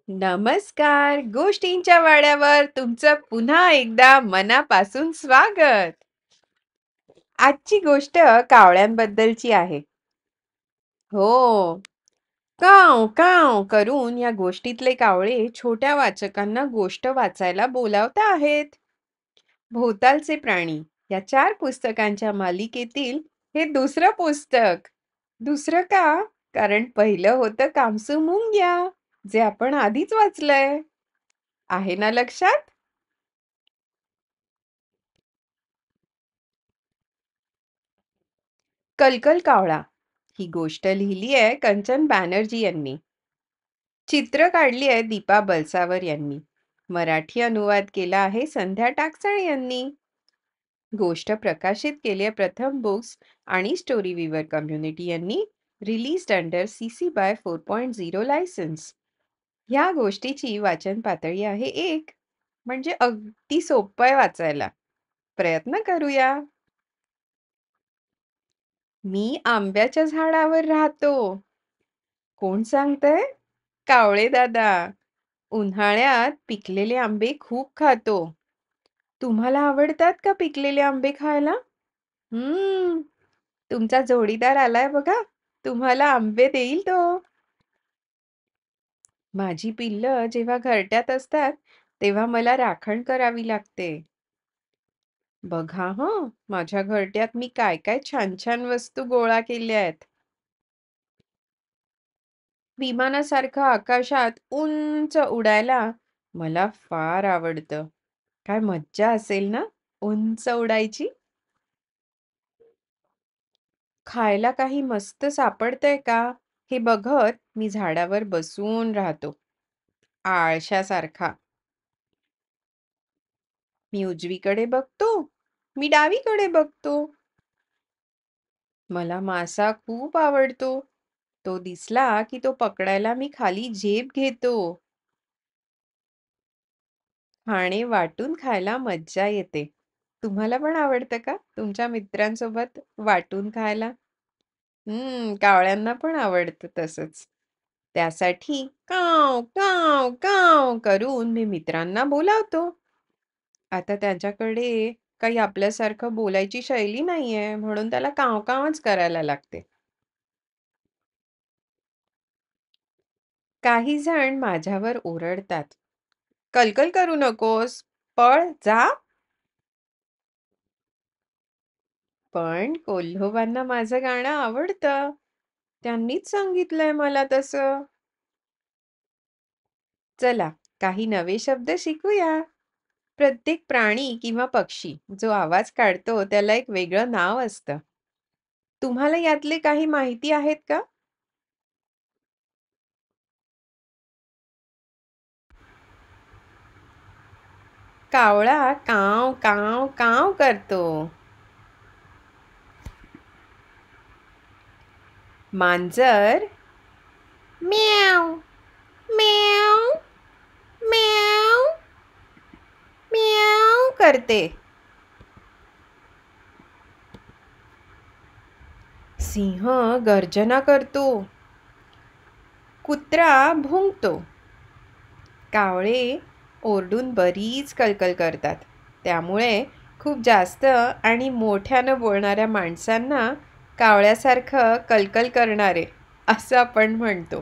नमस्कार. गोष्टींच्या वाड्यावर तुमचं पुन्हा एकदा मनापासून स्वागत. आजची गोष्ट कावळ्यांबद्दलची आहे. हो. काव काव करून या गोष्टीतले कावळे छोट्या वाचकांना गोष्ट वाचायला बोलावता आहेत. भोवतालचे प्राणी या 4 पुस्तकांच्या मालिकेतील हे दुसरं पुस्तक. दुसरं का? कारण पहिलं होतं कामसू मुंग्या, जे आपण आधीच वाचलंय. आहे ना लक्षात? कलकल कावळा ही गोष्ट लिहिली आहे कंचन बॅनर्जी यांनी. चित्र काढली आहे दीपा बलसावर यांनी. मराठी अनुवाद केला आहे संध्या टाकसाळे यांनी. गोष्ट प्रकाशित केली आहे प्रथम बुक्स आणि स्टोरी विवर कम्युनिटी यांनी. Release under CC by 4.0 licence. ह्या गोष्टीची वाचन पातळी आहे 1, म्हणजे अगदी सोपं आहे वाचायला. प्रयत्न करूया. मी आंब्याच्या झाडावर राहतो. कोण सांगतंय? कावळे दादा. उन्हाळ्यात पिकलेले आंबे खूप खातो. तुम्हाला आवडतात का पिकलेले आंबे खायला? हम्म. तुमचा जोडीदार आलाय बघा. तुम्हाला आंबे देईल तो. माझी पिल्लं जेव्हा घरट्यात असतात, तेव्हा मला राखण करावी लागते. बघा हं, माझ्या घरट्यात मी काय काय छान छान वस्तू गोळा केल्या आहेत. विमानासारखं आकाशात उंच उडायला मला फार आवडतं. काय मज्जा असेल ना उंच उडायची. खायला काही मस्त सापडतंय का हे बघत मी झाडावर बसून राहतो, आळशासारखा. मी उजवीकडे बघतो, मी डावीकडे बघतो. मला मासा खूप आवडतो. तो दिसला की तो पकडायला मी खाली झेप घेतो. खाणे वाटून खायला मज्जा येते. तुम्हाला पण आवडतं का तुमच्या मित्रांसोबत वाटून खायला? कावळ्यांना पण आवडतं तसंच. त्यासाठी काव काव काव करून मी मित्रांना बोलावतो. आता त्याच्याकडे काही आपल्यासारखं बोलायची शैली नाहीये, म्हणून त्याला काव कावच करायला लागते. काही जण माझ्यावर ओरडतात, कलकल करू नकोस, पळ जा. पण कोल्होबांना माझं गाणं आवडतं. त्यांनीच सांगितलंय मला तसं. चला, काही नवे शब्द शिकूया. प्रत्येक प्राणी किंवा पक्षी जो आवाज काढतो त्याला एक वेगळं नाव असतं. तुम्हाला यातले काही माहिती आहेत का? कावळा काव काव काव करतो. मांजर म्याव म्याव म्याव म्याव करते. सिंह गर्जना करतो. कुत्रा भुंकतो. कावळे ओरडून बरीच कलकल करतात. त्यामुळे खूप जास्त आणि मोठ्यानं बोलणाऱ्या माणसांना कावळ्यासारखं कलकल करणारे असं आपण म्हणतो.